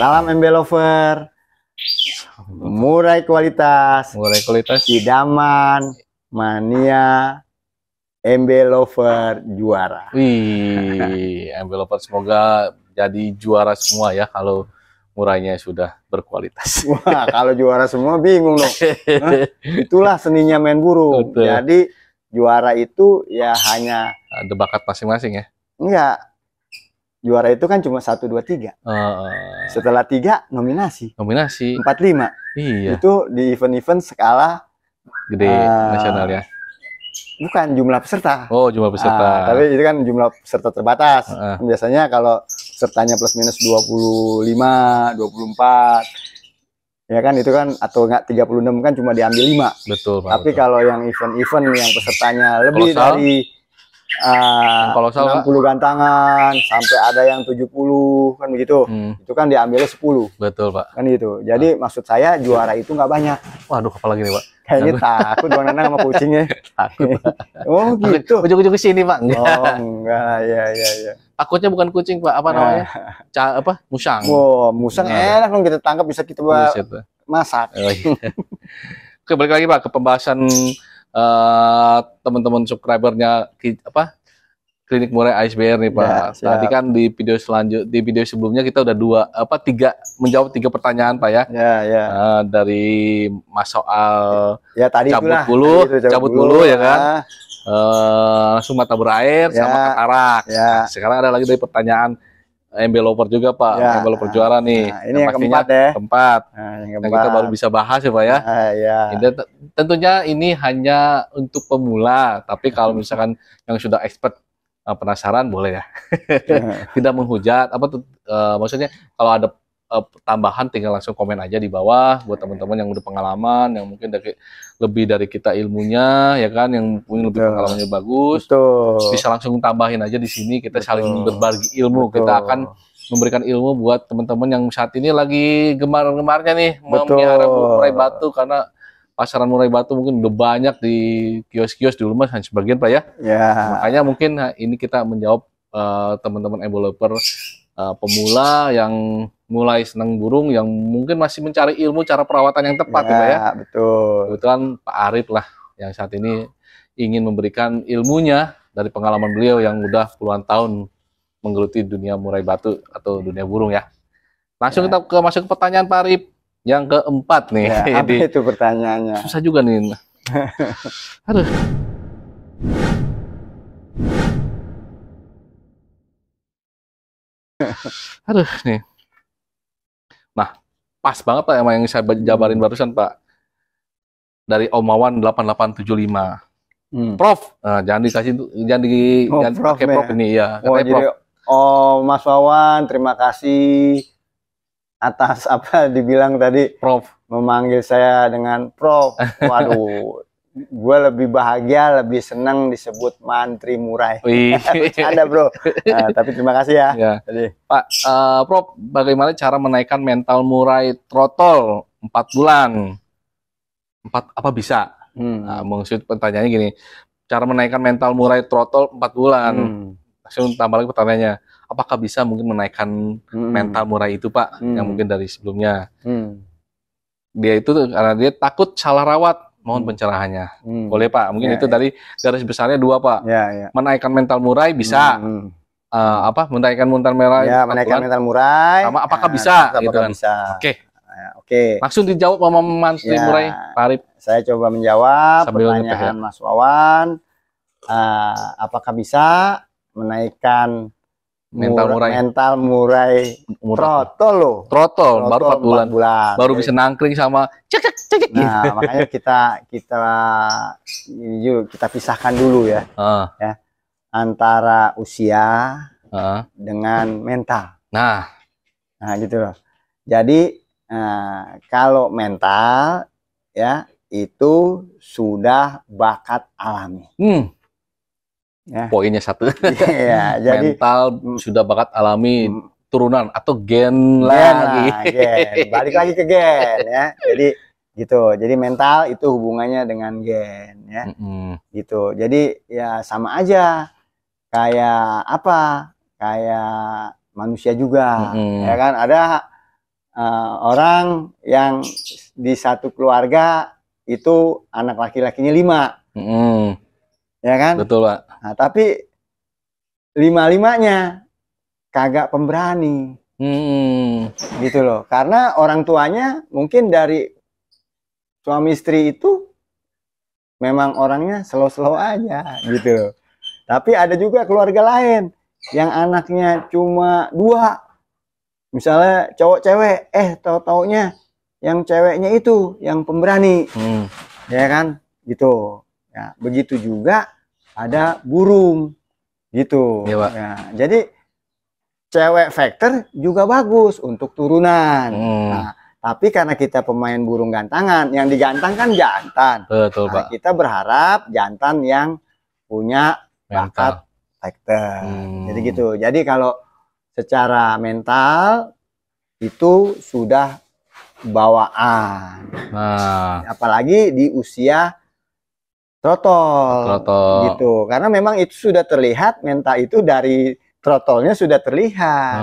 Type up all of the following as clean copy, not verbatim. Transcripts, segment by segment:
Salam MB Lover. Murai kualitas, idaman, mania, MB Lover juara. Wih, MB Lover semoga jadi juara semua ya kalau murainya sudah berkualitas. Wah, kalau juara semua bingung dong. Itulah seninya main burung. Betul. Jadi juara itu ya hanya Ada bakat masing-masing ya. enggak. Juara itu kan cuma 1, 2, 3. Setelah 3 nominasi. 4, 5. Iya. Itu di event-event skala gede nasional ya. Bukan jumlah peserta. Oh, jumlah peserta. Tapi itu kan jumlah peserta terbatas. Biasanya kalau pesertanya plus minus 25, 24. Ya kan itu kan atau enggak 36 kan cuma diambil 5. Betul, Pak. Tapi kalau yang event-event yang pesertanya lebih kolosal, dari 60 gantangan sampai ada yang 70 kan begitu. Itu kan diambilnya 10. Betul, Pak. Kan gitu. Jadi maksud saya juara itu nggak banyak. Waduh, apalagi nih, Pak? Kayaknya takut Bang Nanang sama kucingnya. Takut. Oh gitu. Ujung-ujung ke sini, Pak. Oh enggak, ya. Takutnya bukan kucing, Pak. Apa namanya? Musang. Wow, musang enak dong kita tangkap, bisa kita masak. Oh, iya. Oke, balik lagi Pak ke pembahasan teman-teman subscribernya Klinik Murai ASBR nih Pak. Ya, tadi kan di video sebelumnya kita udah menjawab 3 pertanyaan Pak ya. Ya. Dari Mas Soal ya, tadi cabut bulu ya kan. Langsung mata berair sama katarak. Ya. Nah, sekarang ada lagi dari pertanyaan MB Lover juga Pak. Ya. MB Lover juara nih. Nah, ini yang keempat ya. Keempat. Yang kita baru bisa bahas ya Pak ya. Ya. Tentunya ini hanya untuk pemula. Tapi kalau misalkan yang sudah expert penasaran boleh ya. Tidak menghujat. Maksudnya kalau ada tambahan tinggal langsung komen aja di bawah buat teman-teman yang udah pengalaman, yang mungkin lebih dari kita ilmunya ya kan, yang punya lebih pengalamannya bagus. Bisa langsung tambahin aja di sini, kita saling berbagi ilmu. Kita akan memberikan ilmu buat teman-teman yang saat ini lagi gemar-gemarnya nih memelihara murai batu, karena pasaran murai batu mungkin udah banyak di kios-kios, di rumah hanya sebagian Pak ya. Makanya mungkin ini kita menjawab teman-teman MB Lover pemula yang mulai senang burung, yang mungkin masih mencari ilmu cara perawatan yang tepat ya Pak ya. Betul. Kebetulan Pak Arif lah yang saat ini ingin memberikan ilmunya dari pengalaman beliau yang udah puluhan tahun menggeluti dunia murai batu atau dunia burung ya. Langsung kita masuk ke pertanyaan Pak Arif. Yang keempat nih. Apa itu pertanyaannya? Susah juga nih. Aduh. Aduh nih. Nah, pas banget Pak yang saya jabarin barusan Pak. Dari Omawan 8875. Prof, jangan pakai Prof ini ya. Jadi Mas Wawan, terima kasih atas dibilang tadi Prof, memanggil saya dengan Prof. Waduh, gue lebih bahagia, lebih senang disebut mantri murai. Ada Bro. Tapi terima kasih ya. Jadi, Pak, Prof, bagaimana cara menaikkan mental murai trotol 4 bulan? Apa bisa? Maksud pertanyaannya gini, cara menaikkan mental murai trotol 4 bulan. Langsung tambah lagi pertanyaannya, apakah bisa mungkin menaikkan mental murai itu Pak, yang mungkin dari sebelumnya. Dia itu karena dia takut salah rawat, mohon pencerahannya. Boleh Pak, mungkin itu dari garis besarnya 2 Pak. Menaikkan mental murai bisa. Menaikkan mental murai. Menaikkan mental murai. Sama apakah bisa? Gitu kan. Oke. Langsung dijawab sama mantri murai Pak Arif. Saya coba menjawab pertanyaan Mas Wawan. Apakah bisa menaikkan mental murai trotol loh. Trotol baru 4 bulan. Baru bisa nangkring sama cek. Nah, makanya kita pisahkan dulu ya. Antara usia dengan mental. Nah, gitu loh. Jadi kalau mental ya itu sudah bakat alami. Poinnya 1. Jadi mental sudah bakat alami, turunan atau gen lagi. Balik lagi ke gen ya. Jadi gitu. Jadi mental itu hubungannya dengan gen ya. Gitu. Jadi ya sama aja kayak kayak manusia juga. Ya kan ada orang yang di satu keluarga itu anak laki-lakinya 5, ya kan? Betul, Pak. Nah, tapi 5-5-nya kagak pemberani, gitu loh. Karena orang tuanya mungkin dari suami istri itu memang orangnya slow-slow aja, gitu loh. Tapi ada juga keluarga lain yang anaknya cuma 2, misalnya cowok cewek, tahu-taunya yang ceweknya itu yang pemberani, ya kan, gitu. Ya, begitu juga ada burung, gitu. Ya, Pak. Ya, jadi cewek factor juga bagus untuk turunan. Nah, tapi karena kita pemain burung gantangan, yang digantang kan jantan. Betul, Nah, Pak. kita berharap jantan yang punya bakat factor. Jadi gitu. Jadi kalau secara mental itu sudah bawaan. Nah, apalagi di usia trotol. Gitu. Karena memang itu sudah terlihat, mental itu dari trotolnya sudah terlihat.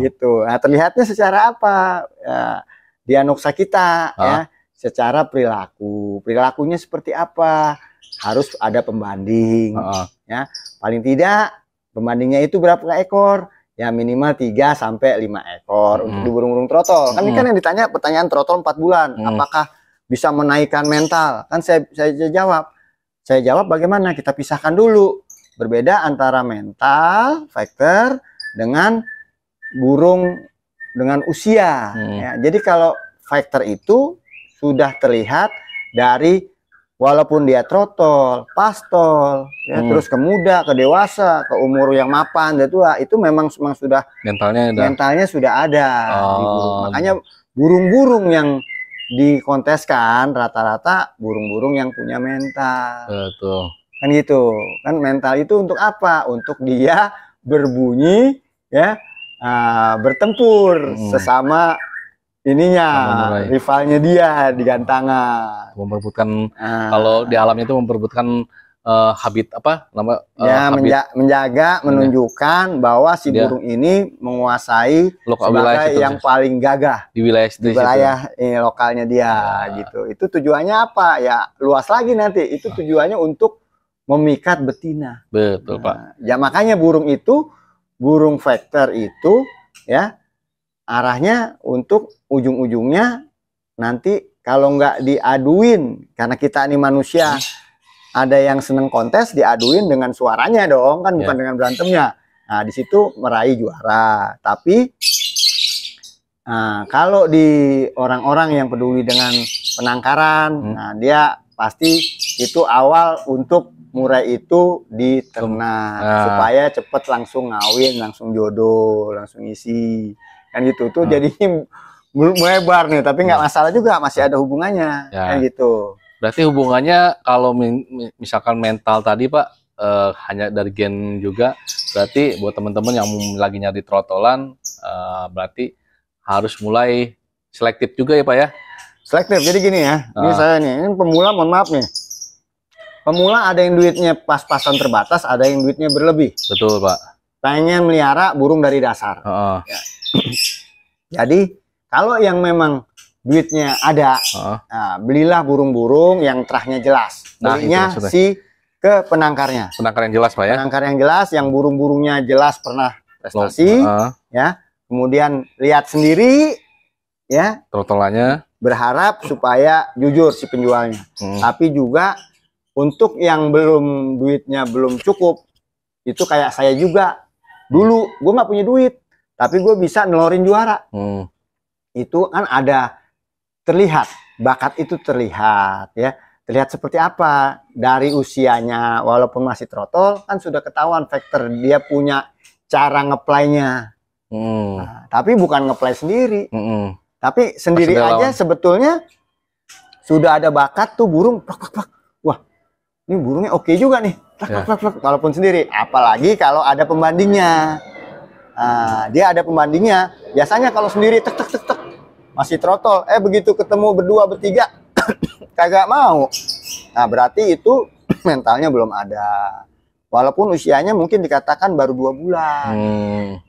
Gitu. Nah, terlihatnya secara apa? Ya, diagnosa kita ya, secara perilaku. Perilakunya seperti apa? Harus ada pembanding. Ya, paling tidak pembandingnya itu berapa ekor? Ya minimal 3 sampai 5 ekor untuk di burung-burung trotol. Kan ini kan yang ditanya pertanyaan trotol 4 bulan. Apakah bisa menaikkan mental? Kan saya jawab. Saya jawab bagaimana? Kita pisahkan dulu. Berbeda antara mental factor dengan burung dengan usia. Ya, jadi kalau factor itu sudah terlihat dari walaupun dia trotol, pastol, ya, terus ke muda, ke dewasa, ke umur yang mapan, dan tua, itu memang sudah mentalnya sudah ada di burung. Makanya burung-burung yang dikonteskan rata-rata burung-burung yang punya mental. Betul. Kan gitu. Kan mental itu untuk apa? Untuk dia berbunyi, ya, bertempur sesama ininya, rivalnya dia di gantangan. Memperebutkan, kalau di alam itu memperebutkan habit apa nama? Ya, menjaga, menunjukkan bahwa si burung ini menguasai sebagai yang paling gagah di wilayah lokalnya dia, gitu. Itu tujuannya apa? Ya luas lagi nanti. Itu tujuannya untuk memikat betina. Betul, Pak. Ya makanya burung factor itu ya arahnya untuk ujung-ujungnya nanti kalau nggak diaduin, karena kita ini manusia ada yang seneng kontes, diaduin dengan suaranya dong, kan bukan dengan berantemnya. Nah di situ meraih juara. Tapi kalau di orang-orang yang peduli dengan penangkaran, nah dia pasti itu awal untuk murai itu di ternak supaya cepet langsung ngawin, langsung jodoh, langsung isi, kan gitu tuh. Jadinya melebar nih, tapi nggak masalah juga, masih ada hubungannya, kan gitu. Berarti hubungannya kalau misalkan mental tadi, Pak, hanya dari gen juga. Berarti buat teman-teman yang lagi nyari trotolan, berarti harus mulai selektif juga ya, Pak ya? Selektif. Jadi gini ya, ini saya nih, ini pemula, mohon maaf nih. Pemula ada yang duitnya pas-pasan terbatas, ada yang duitnya berlebih. Betul, Pak. Pengen melihara burung dari dasar. Ya. Jadi kalau yang memang duitnya ada, belilah burung-burung yang terahnya jelas. Belinya si ke penangkarnya. Penangkar yang jelas, Pak ya. Penangkar yang jelas, yang burung-burungnya jelas pernah prestasi, ya. Kemudian lihat sendiri, ya. Trotolannya. Berharap supaya jujur si penjualnya. Tapi juga untuk yang duitnya belum cukup, itu kayak saya juga. Dulu gue nggak punya duit, tapi gue bisa nelorin juara. Itu kan ada terlihat, bakat itu terlihat, ya. Terlihat seperti apa dari usianya, walaupun masih trotol kan sudah ketahuan factor, dia punya cara ngeplaynya. Tapi bukan ngeplay sendiri, tapi sendiri aja sebetulnya sudah ada bakat tuh burung. Wah, ini burungnya oke juga nih, walaupun sendiri. Apalagi kalau ada pembandingnya. Dia ada pembandingnya. Biasanya kalau sendiri tek masih trotol, begitu ketemu berdua bertiga kagak mau. Nah berarti itu mentalnya belum ada, walaupun usianya mungkin dikatakan baru 2 bulan.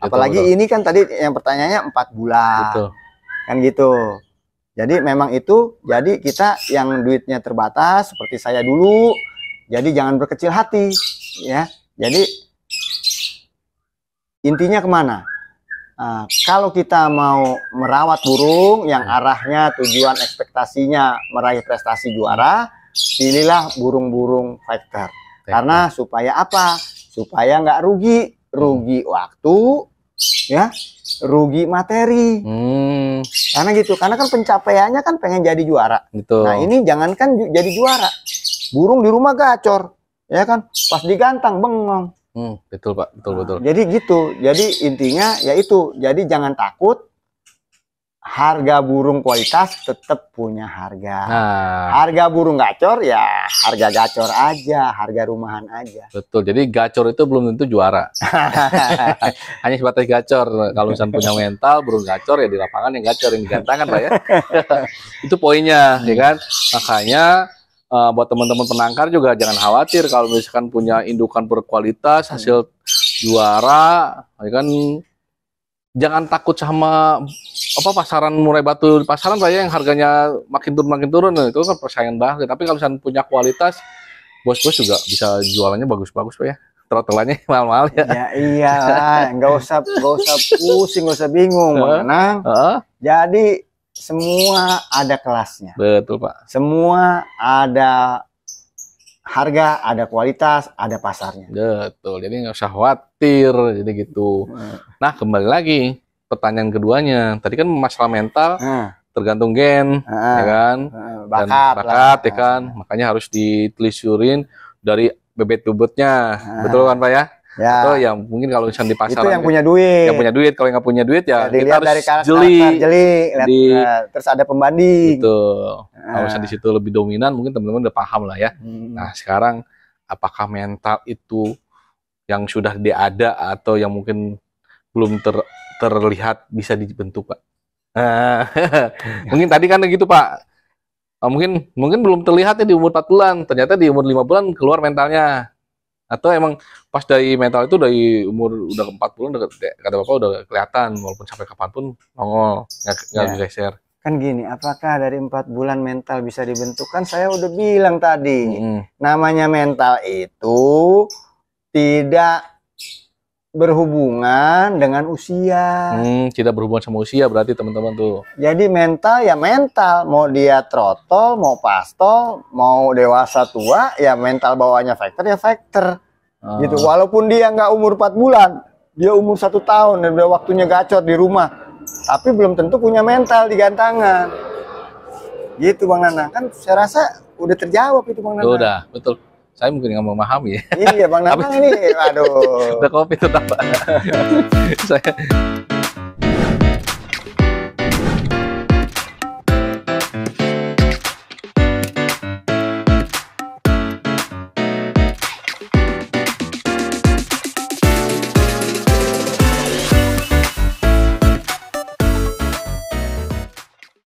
Apalagi ini kan tadi yang pertanyaannya 4 bulan. Betul. Kan gitu. Jadi memang itu, jadi kita yang duitnya terbatas seperti saya dulu, jadi jangan berkecil hati, ya. Jadi intinya kemana? Kalau kita mau merawat burung yang arahnya tujuan ekspektasinya meraih prestasi juara, pilihlah burung-burung fighter. Karena supaya apa? Supaya nggak rugi waktu, ya, rugi materi. Karena gitu, karena kan pencapaiannya kan pengen jadi juara. Gitu. Nah ini jangankan jadi juara, burung di rumah gacor, ya kan, pas digantang bengong. Betul Pak, betul. Jadi gitu, jadi intinya yaitu, jadi jangan takut, harga burung kualitas tetap punya harga. Harga burung gacor ya harga gacor aja, harga rumahan aja. Betul, jadi gacor itu belum tentu juara. Hanya sebatas gacor. Kalau misalnya punya mental, burung gacor ya di lapangan yang gacor, yang digantangkan Pak ya. Itu poinnya, ya kan? Makanya buat teman-teman penangkar juga jangan khawatir kalau misalkan punya indukan berkualitas, hasil juara, ya kan? Jangan takut sama pasaran murai batu di pasaran Pak ya, yang harganya makin turun itu kan persaingan banget. Tapi kalau misalnya punya kualitas, bos-bos juga bisa jualannya bagus-bagus Pak ya. Trotelannya mahal-mahal ya. Ya iyalah, nggak usah pusing, nggak usah bingung, Bang Anang. Jadi semua ada kelasnya. Betul Pak. Semua ada harga, ada kualitas, ada pasarnya. Betul. Jadi nggak usah khawatir. Jadi gitu. Nah kembali lagi pertanyaan keduanya. Tadi kan masalah mental tergantung gen, ya kan, bakat ya kan. Makanya harus ditelusurin dari bebet bobotnya. Betul kan Pak ya? Ya. Atau yang mungkin kalau misalnya di pasaran itu yang punya duit. Yang punya duit, kalau yang nggak punya duit ya kita harus dari jeli. Terus ada pembanding. Betul. Kalau misalnya di situ lebih dominan, mungkin teman-teman udah paham lah ya. Nah sekarang apakah mental itu yang sudah ada atau yang mungkin belum terlihat bisa dibentuk Pak? Mungkin tadi kan gitu Pak. Mungkin belum terlihat ya di umur 4 bulan. Ternyata di umur 5 bulan keluar mentalnya. Atau emang pas dari mental itu dari umur udah 4 bulan kata Bapak udah kelihatan, walaupun sampai kapanpun nongol, nggak geser. Kan gini, apakah dari 4 bulan mental bisa dibentuk? Kan saya udah bilang tadi, namanya mental itu tidak berhubungan dengan usia. Tidak berhubungan sama usia berarti teman-teman tuh. Jadi mental ya mental, mau dia trotol, mau pastol, mau dewasa tua, ya mental bawahnya fighter ya fighter. Gitu. Walaupun dia nggak umur 4 bulan, dia umur 1 tahun dan udah waktunya gacor di rumah, tapi belum tentu punya mental di gantangan. Gitu Bang Nanang, kan saya rasa udah terjawab itu Bang Nanang. Udah, betul. Saya mungkin nggak memahami ya. Iya Bang Nanang ini, aduh. Udah kopi tetap. Saya